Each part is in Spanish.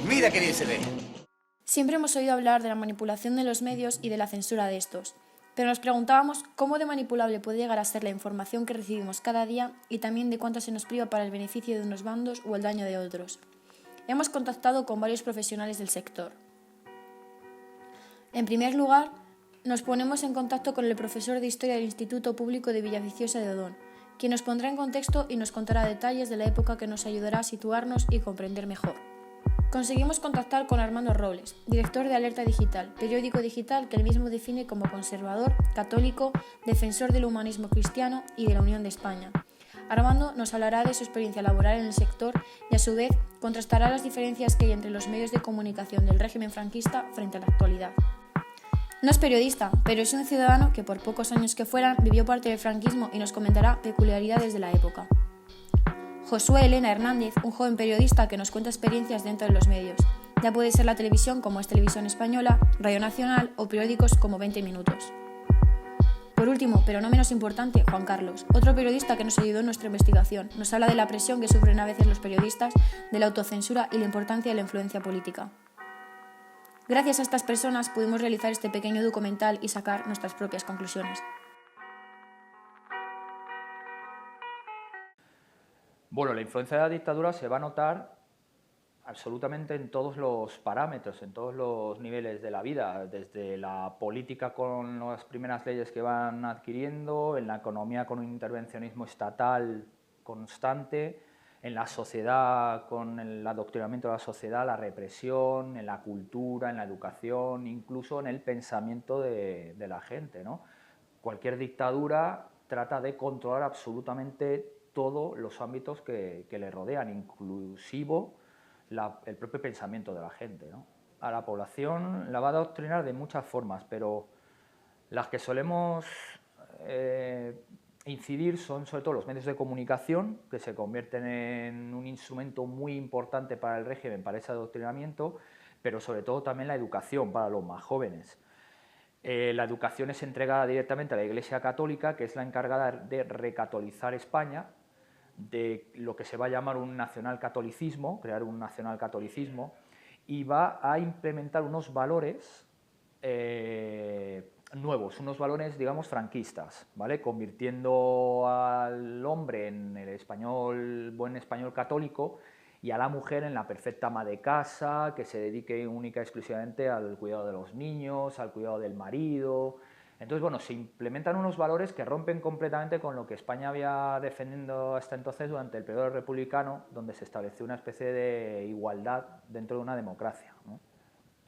Mira qué bien se ve. Siempre hemos oído hablar de la manipulación de los medios y de la censura de estos, pero nos preguntábamos cómo de manipulable puede llegar a ser la información que recibimos cada día y también de cuánto se nos priva para el beneficio de unos bandos o el daño de otros. Hemos contactado con varios profesionales del sector. En primer lugar, nos ponemos en contacto con el profesor de Historia del Instituto Público de Villaviciosa de Odón, quien nos pondrá en contexto y nos contará detalles de la época que nos ayudará a situarnos y comprender mejor. Conseguimos contactar con Armando Robles, director de Alerta Digital, periódico digital que él mismo define como conservador, católico, defensor del humanismo cristiano y de la Unión de España. Armando nos hablará de su experiencia laboral en el sector y a su vez contrastará las diferencias que hay entre los medios de comunicación del régimen franquista frente a la actualidad. No es periodista, pero es un ciudadano que por pocos años que fueran vivió parte del franquismo y nos comentará peculiaridades de la época. Josué Elena Hernández, un joven periodista que nos cuenta experiencias dentro de los medios. Ya puede ser la televisión como es Televisión Española, Radio Nacional o periódicos como 20 Minutos. Por último, pero no menos importante, Juan Carlos, otro periodista que nos ayudó en nuestra investigación. Nos habla de la presión que sufren a veces los periodistas, de la autocensura y la importancia de la influencia política. Gracias a estas personas pudimos realizar este pequeño documental y sacar nuestras propias conclusiones. Bueno, la influencia de la dictadura se va a notar absolutamente en todos los parámetros, en todos los niveles de la vida, desde la política con las primeras leyes que van adquiriendo, en la economía con un intervencionismo estatal constante, en la sociedad con el adoctrinamiento de la sociedad, la represión, en la cultura, en la educación, incluso en el pensamiento de la gente, ¿no? Cualquier dictadura trata de controlar absolutamente todos los ámbitos que le rodean, inclusivo el propio pensamiento de la gente, ¿no? A la población la va a adoctrinar de muchas formas, pero las que solemos incidir son sobre todo los medios de comunicación, que se convierten en un instrumento muy importante para el régimen, para ese adoctrinamiento, pero sobre todo también la educación para los más jóvenes. La educación es entregada directamente a la Iglesia Católica, que es la encargada de recatolizar España, de lo que se va a llamar un nacionalcatolicismo, crear un nacionalcatolicismo, y va a implementar unos valores nuevos, unos valores, digamos, franquistas, ¿vale? Convirtiendo al hombre en el español, buen español católico, y a la mujer en la perfecta ama de casa, que se dedique única y exclusivamente al cuidado de los niños, al cuidado del marido. Entonces, bueno, se implementan unos valores que rompen completamente con lo que España había defendiendo hasta entonces durante el periodo republicano, donde se estableció una especie de igualdad dentro de una democracia, ¿no?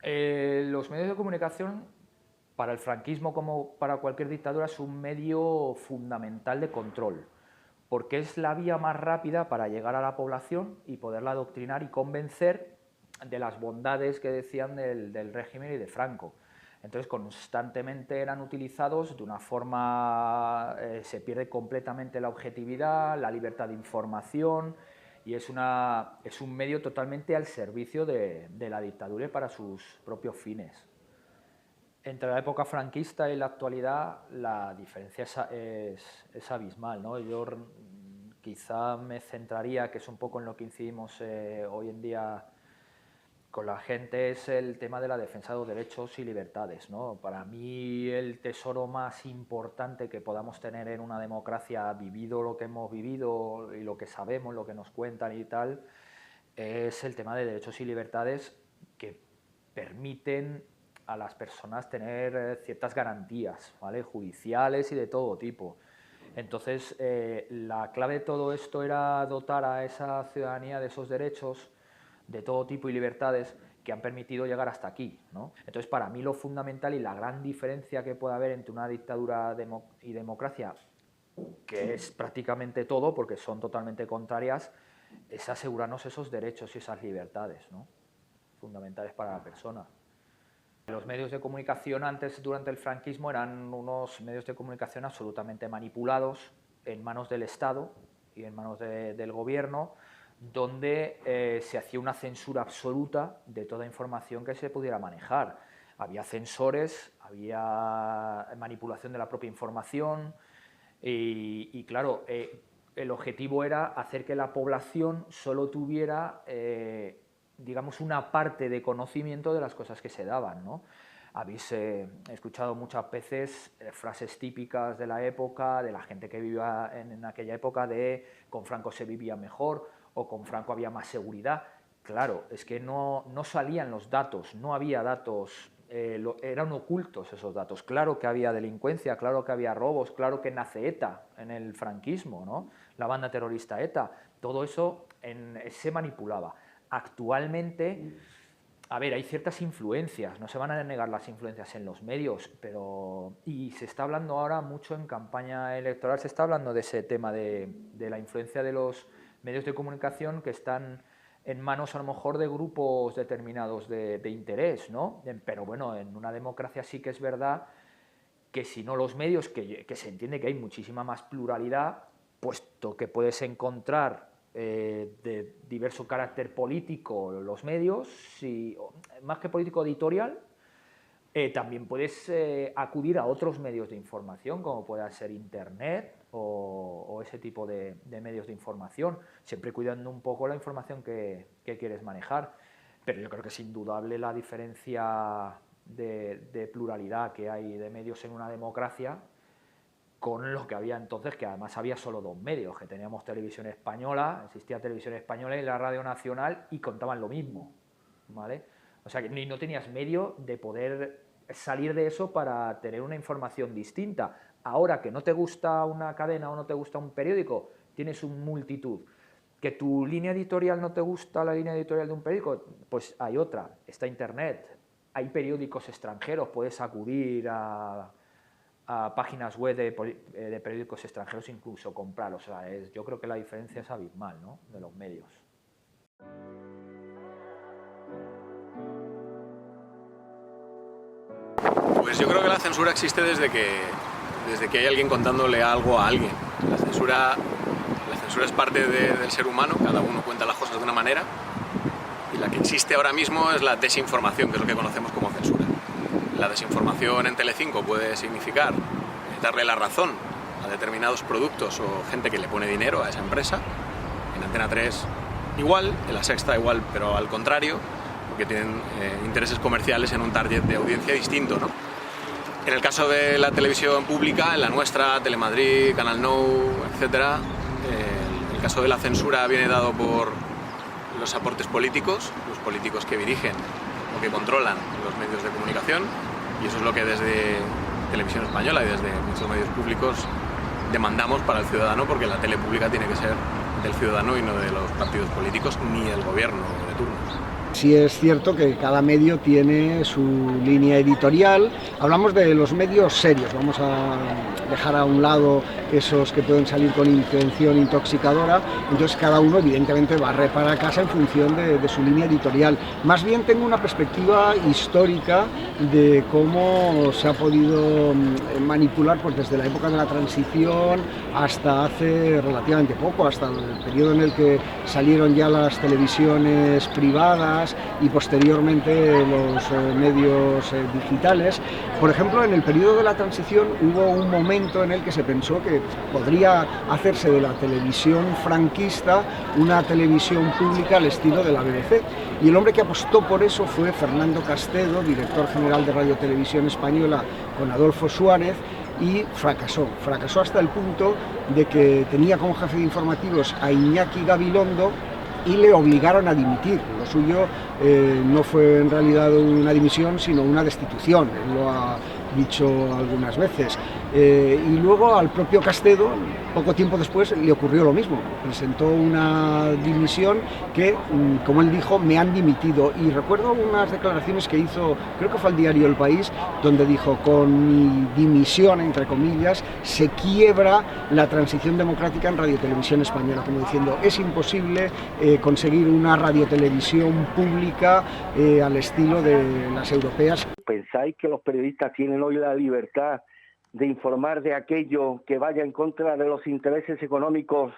Los medios de comunicación, para el franquismo como para cualquier dictadura, es un medio fundamental de control, porque es la vía más rápida para llegar a la población y poderla adoctrinar y convencer de las bondades que decían del régimen y de Franco. Entonces, constantemente eran utilizados de una forma, se pierde completamente la objetividad, la libertad de información, y es un medio totalmente al servicio de la dictadura y para sus propios fines. Entre la época franquista y la actualidad la diferencia es abismal, ¿no? Yo quizá me centraría, que es un poco en lo que incidimos hoy en día con la gente, es el tema de la defensa de los derechos y libertades, ¿no? Para mí el tesoro más importante que podamos tener en una democracia, vivido lo que hemos vivido y lo que sabemos, lo que nos cuentan y tal, es el tema de derechos y libertades que permiten a las personas tener ciertas garantías, ¿vale? Judiciales y de todo tipo. Entonces, la clave de todo esto era dotar a esa ciudadanía de esos derechos de todo tipo y libertades que han permitido llegar hasta aquí, ¿no? Entonces, para mí lo fundamental y la gran diferencia que puede haber entre una dictadura y democracia, que es prácticamente todo, porque son totalmente contrarias, es asegurarnos esos derechos y esas libertades, ¿no? Fundamentales para la persona. Los medios de comunicación antes, durante el franquismo, eran unos medios de comunicación absolutamente manipulados en manos del Estado y en manos del gobierno, donde se hacía una censura absoluta de toda información que se pudiera manejar. Había censores, había manipulación de la propia información y claro, el objetivo era hacer que la población solo tuviera, digamos, una parte de conocimiento de las cosas que se daban, ¿no? Habéis escuchado muchas veces frases típicas de la época, de la gente que vivía en aquella época, de con Franco se vivía mejor o con Franco había más seguridad. Claro, es que no salían los datos, no había datos, eran ocultos esos datos. Claro que había delincuencia, claro que había robos, claro que nace ETA en el franquismo, ¿no? La banda terrorista ETA, todo eso se manipulaba. Actualmente, a ver, hay ciertas influencias, no se van a negar las influencias en los medios, y se está hablando ahora mucho en campaña electoral, se está hablando de ese tema de la influencia de los medios de comunicación que están en manos a lo mejor de grupos determinados de interés, ¿no? Pero bueno, en una democracia sí que es verdad que si no los medios, que se entiende que hay muchísima más pluralidad, puesto que puedes encontrar de diverso carácter político los medios, más que político editorial, también puedes acudir a otros medios de información, como pueda ser Internet o ese tipo de medios de información, siempre cuidando un poco la información que quieres manejar. Pero yo creo que es indudable la diferencia de pluralidad que hay de medios en una democracia con lo que había entonces, que además había solo dos medios, que teníamos Televisión Española, existía Televisión Española y la Radio Nacional, y contaban lo mismo, ¿vale? O sea, que no tenías medio de poder salir de eso para tener una información distinta. Ahora que no te gusta una cadena o no te gusta un periódico, tienes un multitud. Que tu línea editorial no te gusta la línea editorial de un periódico, pues hay otra, está Internet, hay periódicos extranjeros, puedes acudir a páginas web de periódicos extranjeros, incluso comprar. O sea, yo creo que la diferencia es abismal, ¿no?, de los medios. Pues yo creo que la censura existe desde que hay alguien contándole algo a alguien. La censura es parte del ser humano, cada uno cuenta las cosas de una manera, y la que existe ahora mismo es la desinformación, que es lo que conocemos como censura. La desinformación en Telecinco puede significar darle la razón a determinados productos o gente que le pone dinero a esa empresa. En Antena 3 igual, en La Sexta igual, pero al contrario, porque tienen intereses comerciales en un target de audiencia distinto, ¿no? En el caso de la televisión pública, en la nuestra, Telemadrid, Canal Nou, etc., el caso de la censura viene dado por los aportes políticos, los políticos que dirigen o que controlan los medios de comunicación, y eso es lo que desde Televisión Española y desde muchos medios públicos demandamos para el ciudadano, porque la tele pública tiene que ser del ciudadano y no de los partidos políticos ni el gobierno de turno. Sí es cierto que cada medio tiene su línea editorial. Hablamos de los medios serios, vamos a dejar a un lado esos que pueden salir con intención intoxicadora. Entonces cada uno evidentemente barre para casa en función de su línea editorial. Más bien tengo una perspectiva histórica de cómo se ha podido manipular, pues desde la época de la transición hasta hace relativamente poco, hasta el periodo en el que salieron ya las televisiones privadas y posteriormente los medios digitales. Por ejemplo, en el periodo de la transición hubo un momento en el que se pensó que podría hacerse de la televisión franquista una televisión pública al estilo de la BBC. Y el hombre que apostó por eso fue Fernando Castedo, director general de Radio Televisión Española con Adolfo Suárez, y fracasó hasta el punto de que tenía como jefe de informativos a Iñaki Gabilondo y le obligaron a dimitir. Lo suyo no fue en realidad una dimisión, sino una destitución. Él lo ha dicho algunas veces. Y luego al propio Castedo, poco tiempo después, le ocurrió lo mismo. Presentó una dimisión que, como él dijo, me han dimitido. Y recuerdo unas declaraciones que hizo, creo que fue al diario El País, donde dijo: con mi dimisión, entre comillas, se quiebra la transición democrática en radiotelevisión española, como diciendo, es imposible conseguir una radiotelevisión pública al estilo de las europeas. ¿Pensáis que los periodistas tienen hoy la libertad de informar de aquello que vaya en contra de los intereses económicos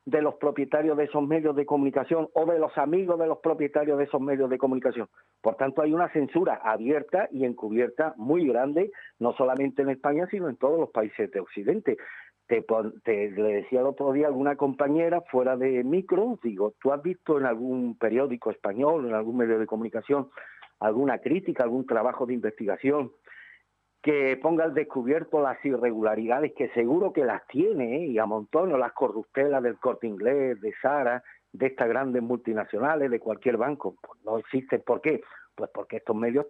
de los propietarios de esos medios de comunicación o de los amigos de los propietarios de esos medios de comunicación. Por tanto, hay una censura abierta y encubierta muy grande, no solamente en España, sino en todos los países de Occidente. Le decía el otro día a alguna compañera fuera de micro, digo, ¿tú has visto en algún periódico español, en algún medio de comunicación, alguna crítica, algún trabajo de investigación que ponga al descubierto las irregularidades, que seguro que las tiene, y a montones, las corruptelas del Corte Inglés, de Zara, de estas grandes multinacionales, de cualquier banco? Pues no existen. ¿Por qué? Pues porque estos medios,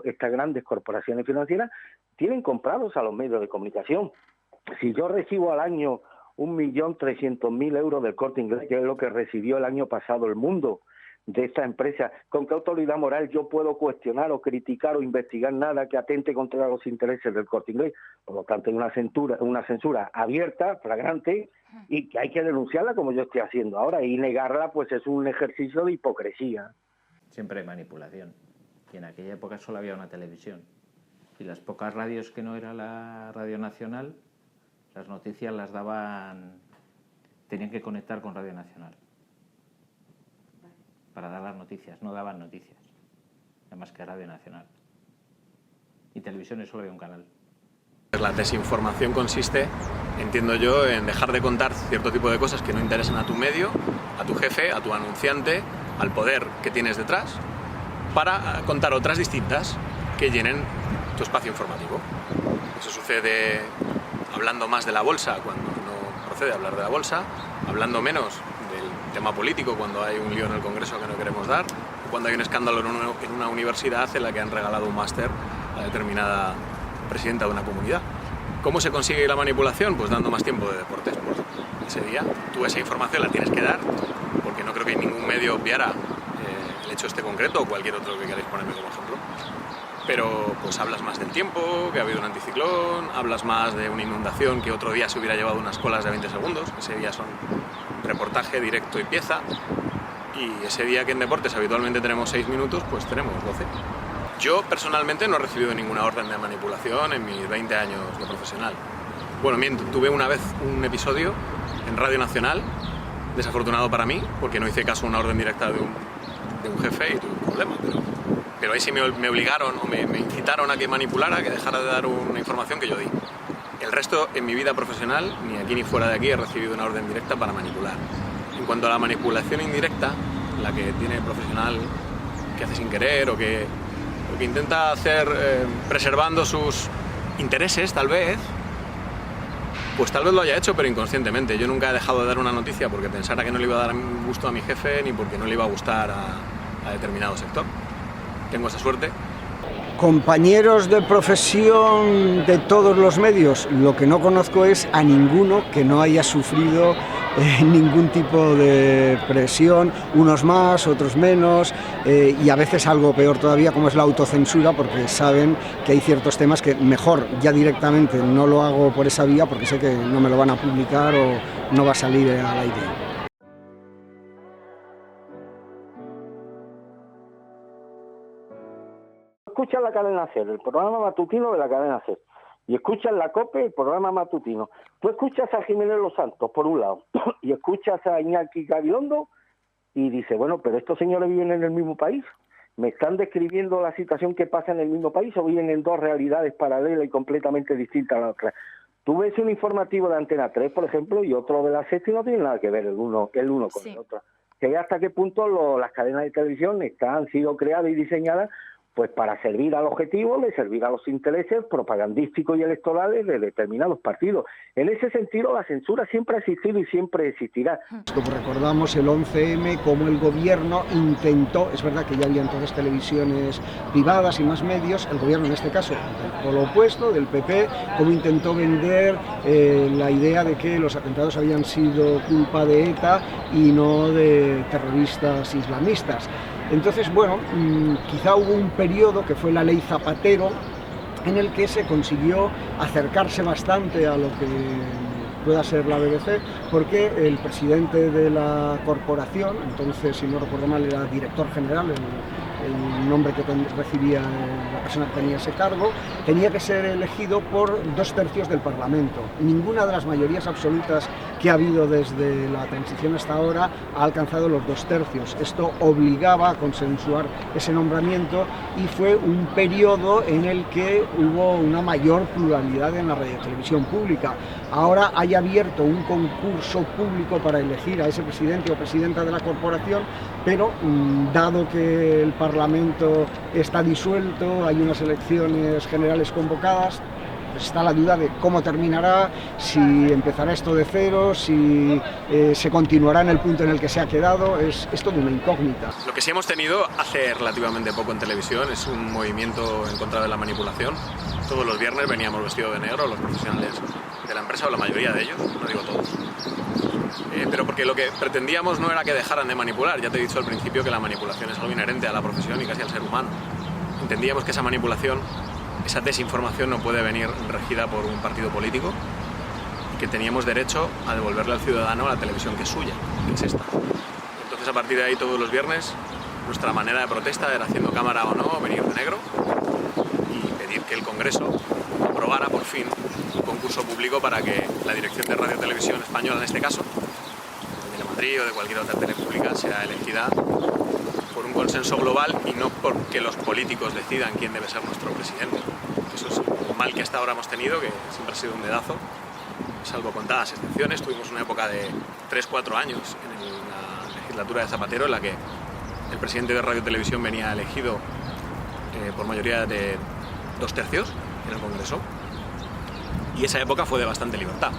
estas grandes corporaciones financieras tienen comprados a los medios de comunicación. Si yo recibo al año 1.300.000 euros del Corte Inglés, que es lo que recibió el año pasado El Mundo de esta empresa, ¿con qué autoridad moral yo puedo cuestionar o criticar o investigar nada que atente contra los intereses del Corte Inglés? Por lo tanto, hay una censura abierta, flagrante, y que hay que denunciarla como yo estoy haciendo ahora, y negarla pues es un ejercicio de hipocresía. Siempre hay manipulación, y en aquella época solo había una televisión, y las pocas radios que no era la Radio Nacional, las noticias las daban, tenían que conectar con Radio Nacional para dar las noticias, no daban noticias, además que Radio Nacional. Y televisiones solo había un canal. La desinformación consiste, entiendo yo, en dejar de contar cierto tipo de cosas que no interesan a tu medio, a tu jefe, a tu anunciante, al poder que tienes detrás, para contar otras distintas que llenen tu espacio informativo. Eso sucede hablando más de la bolsa cuando no procede hablar de la bolsa, hablando menos del tema político cuando hay un lío en el Congreso que no queremos dar, o cuando hay un escándalo en una universidad en la que han regalado un máster a determinada presidenta de una comunidad. ¿Cómo se consigue la manipulación? Pues dando más tiempo de deportes. Pues ese día tú esa información la tienes que dar, porque no creo que ningún medio obviara el hecho este concreto o cualquier otro que queráis ponerme como ejemplo. Pero pues hablas más del tiempo, que ha habido un anticiclón, hablas más de una inundación que otro día se hubiera llevado unas colas de 20 segundos, ese día son reportaje, directo y pieza, y ese día que en deportes habitualmente tenemos 6 minutos, pues tenemos 12. Yo personalmente no he recibido ninguna orden de manipulación en mis 20 años de profesional. Bueno, miento, tuve una vez un episodio en Radio Nacional, desafortunado para mí, porque no hice caso a una orden directa de un jefe y tuve un problema, pero ahí sí me obligaron o me incitaron a que manipulara, que dejara de dar una información que yo di. El resto, en mi vida profesional, ni aquí ni fuera de aquí, he recibido una orden directa para manipular. En cuanto a la manipulación indirecta, la que tiene el profesional que hace sin querer o que intenta hacer preservando sus intereses, tal vez, pues tal vez lo haya hecho, pero inconscientemente. Yo nunca he dejado de dar una noticia porque pensara que no le iba a dar gusto a mi jefe ni porque no le iba a gustar a determinado sector. Tengo esa suerte. Compañeros de profesión de todos los medios, lo que no conozco es a ninguno que no haya sufrido ningún tipo de presión, unos más, otros menos, y a veces algo peor todavía, como es la autocensura, porque saben que hay ciertos temas que mejor ya directamente no lo hago por esa vía porque sé que no me lo van a publicar o no va a salir al aire. Escuchas la cadena SER, el programa matutino de la cadena SER, y escuchas la COPE, el programa matutino. Tú escuchas a Jiménez Los Santos, por un lado, y escuchas a Iñaki Gabilondo, y dices, bueno, pero estos señores viven en el mismo país. ¿Me están describiendo la situación que pasa en el mismo país o viven en dos realidades paralelas y completamente distintas a la otra? Tú ves un informativo de Antena 3, por ejemplo, y otro de la Sexta, y no tiene nada que ver el uno con el otro. Que hasta qué punto las cadenas de televisión han sido creadas y diseñadas pues para servir al objetivo de servir a los intereses propagandísticos y electorales de determinados partidos. En ese sentido, la censura siempre ha existido y siempre existirá. Como recordamos el 11M, como el gobierno intentó, es verdad que ya había entonces televisiones privadas y más medios, el gobierno en este caso, por lo opuesto, del PP, como intentó vender la idea de que los atentados habían sido culpa de ETA y no de terroristas islamistas. Entonces, bueno, quizá hubo un periodo que fue la ley Zapatero en el que se consiguió acercarse bastante a lo que pueda ser la BBC, porque el presidente de la corporación, entonces, si no recuerdo mal, era director general, el nombre que recibía la persona que tenía ese cargo, tenía que ser elegido por 2/3 del Parlamento. Ninguna de las mayorías absolutas que ha habido desde la transición hasta ahora ha alcanzado los 2/3. Esto obligaba a consensuar ese nombramiento y fue un periodo en el que hubo una mayor pluralidad en la radiotelevisión pública. Ahora hay abierto un concurso público para elegir a ese presidente o presidenta de la corporación, pero dado que el Parlamento está disuelto, hay unas elecciones generales convocadas, pues está la duda de cómo terminará, si empezará esto de cero, si se continuará en el punto en el que se ha quedado. Es toda una incógnita. Lo que sí hemos tenido hace relativamente poco en televisión es un movimiento en contra de la manipulación. Todos los viernes veníamos vestidos de negro los profesionales de la empresa, o la mayoría de ellos, no digo todos. Pero porque lo que pretendíamos no era que dejaran de manipular. Ya te he dicho al principio que la manipulación es algo inherente a la profesión y casi al ser humano. Entendíamos que esa manipulación, esa desinformación no puede venir regida por un partido político y que teníamos derecho a devolverle al ciudadano la televisión que es suya, que es esta. Entonces, a partir de ahí, todos los viernes, nuestra manera de protesta era, haciendo cámara o no, venir de negro y pedir que el Congreso aprobara por fin un concurso público para que la dirección de Radio Televisión Española, en este caso, de Telemadrid o de cualquier otra tele pública, sea elegida por un consenso global y no porque los políticos decidan quién debe ser nuestro presidente. Eso es un mal que hasta ahora hemos tenido, que siempre ha sido un dedazo, salvo contadas excepciones. Tuvimos una época de 3-4 años en la legislatura de Zapatero en la que el presidente de Radio Televisión venía elegido por mayoría de 2/3 en el Congreso, y esa época fue de bastante libertad.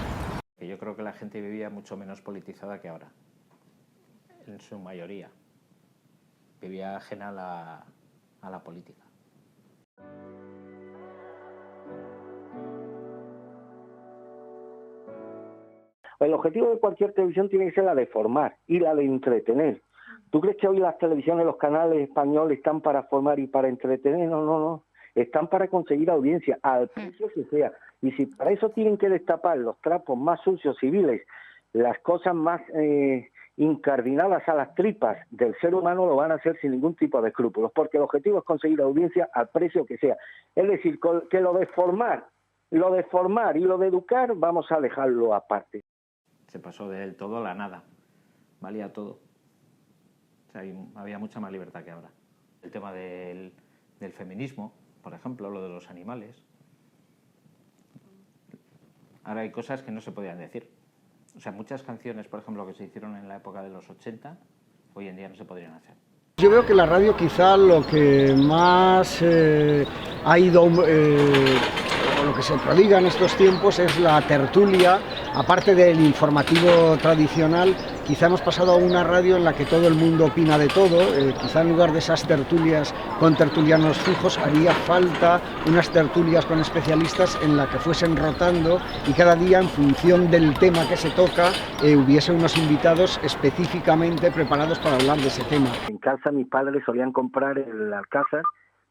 Yo creo que la gente vivía mucho menos politizada que ahora, en su mayoría. Vivía ajena a la política. El objetivo de cualquier televisión tiene que ser la de formar y la de entretener. ¿Tú crees que hoy las televisiones, los canales españoles están para formar y para entretener? No, no, no. Están para conseguir audiencia, al precio que sea. Y si para eso tienen que destapar los trapos más sucios civiles, las cosas más incardinadas a las tripas del ser humano, lo van a hacer sin ningún tipo de escrúpulos, porque el objetivo es conseguir audiencia al precio que sea. Es decir, que lo de formar y lo de educar vamos a dejarlo aparte. Se pasó del todo a la nada, valía todo. O sea, había mucha más libertad que ahora. El tema del feminismo, por ejemplo, lo de los animales. Ahora hay cosas que no se podían decir. O sea, muchas canciones, por ejemplo, que se hicieron en la época de los 80, hoy en día no se podrían hacer. Yo veo que la radio quizá lo que más ha ido, o lo que se prodiga en estos tiempos es la tertulia. Aparte del informativo tradicional, quizá hemos pasado a una radio en la que todo el mundo opina de todo. Quizá en lugar de esas tertulias con tertulianos fijos, haría falta unas tertulias con especialistas en la que fuesen rotando y cada día, en función del tema que se toca, hubiese unos invitados específicamente preparados para hablar de ese tema. En casa mis padres solían comprar el Alcázar,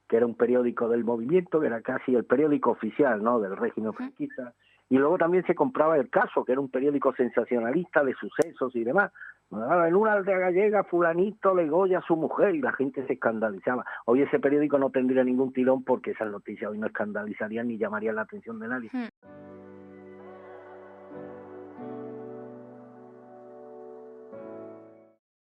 que era un periódico del movimiento, que era casi el periódico oficial, ¿no?, del régimen franquista. Y luego también se compraba El Caso, que era un periódico sensacionalista de sucesos y demás. En una aldea gallega, fulanito degolla a su mujer, y la gente se escandalizaba. Hoy ese periódico no tendría ningún tirón porque esas noticias hoy no escandalizarían ni llamarían la atención de nadie.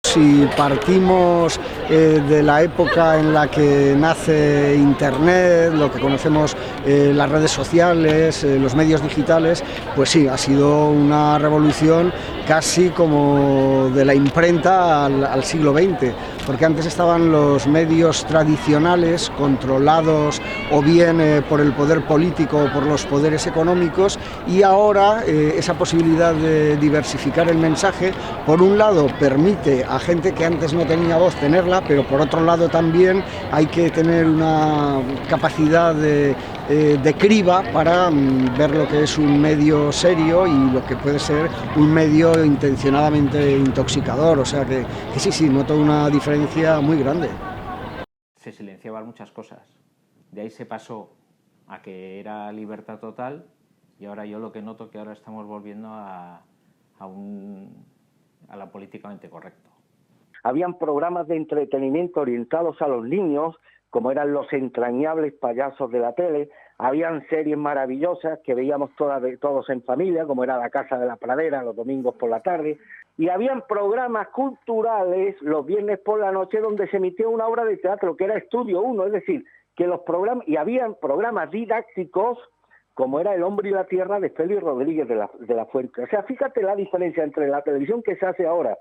Si partimos de la época en la que nace Internet, lo que conocemos las redes sociales, los medios digitales, pues sí, ha sido una revolución casi como de la imprenta al siglo XX, porque antes estaban los medios tradicionales controlados o bien por el poder político o por los poderes económicos, y ahora esa posibilidad de diversificar el mensaje, por un lado permite a gente que antes no tenía voz tenerla, pero por otro lado también hay que tener una capacidad de criba para ver lo que es un medio serio y lo que puede ser un medio intencionadamente intoxicador. O sea que sí, noto una diferencia muy grande. Se silenciaban muchas cosas. De ahí se pasó a que era libertad total, y ahora yo lo que noto que ahora estamos volviendo a la políticamente correcto. Habían programas de entretenimiento orientados a los niños, como eran los entrañables payasos de la tele. Habían series maravillosas que veíamos todos en familia, como era La Casa de la Pradera los domingos por la tarde. Y habían programas culturales los viernes por la noche donde se emitía una obra de teatro, que era Estudio 1, es decir, que los programas, y habían programas didácticos, como era El hombre y la tierra de Félix Rodríguez de la Fuente. O sea, fíjate la diferencia entre la televisión que se hace ahora,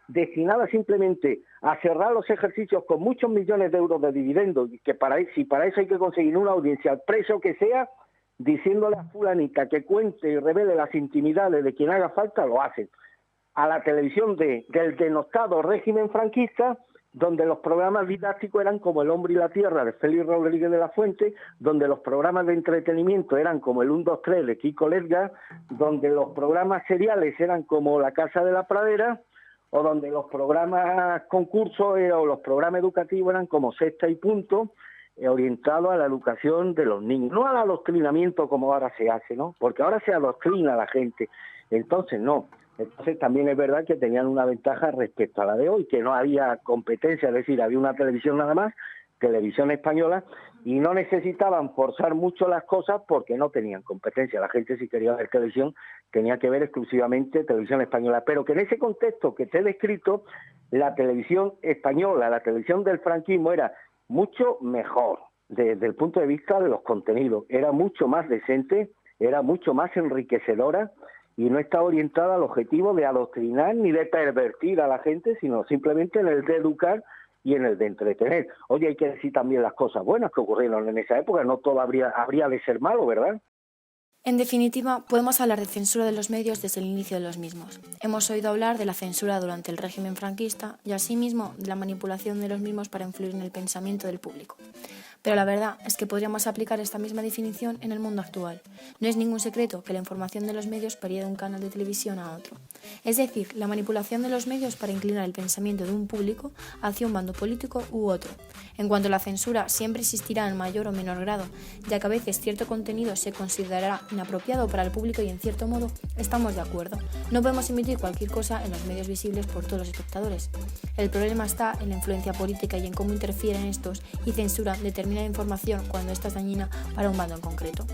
destinada simplemente a cerrar los ejercicios con muchos millones de euros de dividendos, y que si para eso hay que conseguir una audiencia al precio que sea, diciéndole a fulanita que cuente y revele las intimidades de quien haga falta, lo hacen. A la televisión del denostado régimen franquista, donde los programas didácticos eran como El hombre y la tierra de Félix Rodríguez de la Fuente, donde los programas de entretenimiento eran como el 1, 2, 3 de Kiko Lerga, donde los programas seriales eran como La Casa de la Pradera, o donde los programas concursos o los programas educativos eran como Sexta y Punto, orientados a la educación de los niños, no al adoctrinamiento como ahora se hace, ¿no? Porque ahora se adoctrina a la gente, entonces no. Entonces también es verdad que tenían una ventaja respecto a la de hoy, que no había competencia, es decir, había una televisión nada más, televisión española, y no necesitaban forzar mucho las cosas porque no tenían competencia. La gente, si quería ver televisión, tenía que ver exclusivamente televisión española. Pero que en ese contexto que te he descrito, la televisión española, la televisión del franquismo era mucho mejor desde el punto de vista de los contenidos. Era mucho más decente, era mucho más enriquecedora y no estaba orientada al objetivo de adoctrinar ni de pervertir a la gente, sino simplemente en el de educar y en el de entretener. Oye, hay que decir también las cosas buenas que ocurrieron en esa época, no todo habría de ser malo, ¿verdad? En definitiva, podemos hablar de censura de los medios desde el inicio de los mismos. Hemos oído hablar de la censura durante el régimen franquista y asimismo de la manipulación de los mismos para influir en el pensamiento del público. Pero la verdad es que podríamos aplicar esta misma definición en el mundo actual. No es ningún secreto que la información de los medios varía de un canal de televisión a otro. Es decir, la manipulación de los medios para inclinar el pensamiento de un público hacia un bando político u otro. En cuanto a la censura, siempre existirá en mayor o menor grado, ya que a veces cierto contenido se considerará inapropiado para el público y en cierto modo estamos de acuerdo. No podemos emitir cualquier cosa en los medios visibles por todos los espectadores. El problema está en la influencia política y en cómo interfieren estos y censuran determinada información cuando esta es dañina para un bando en concreto.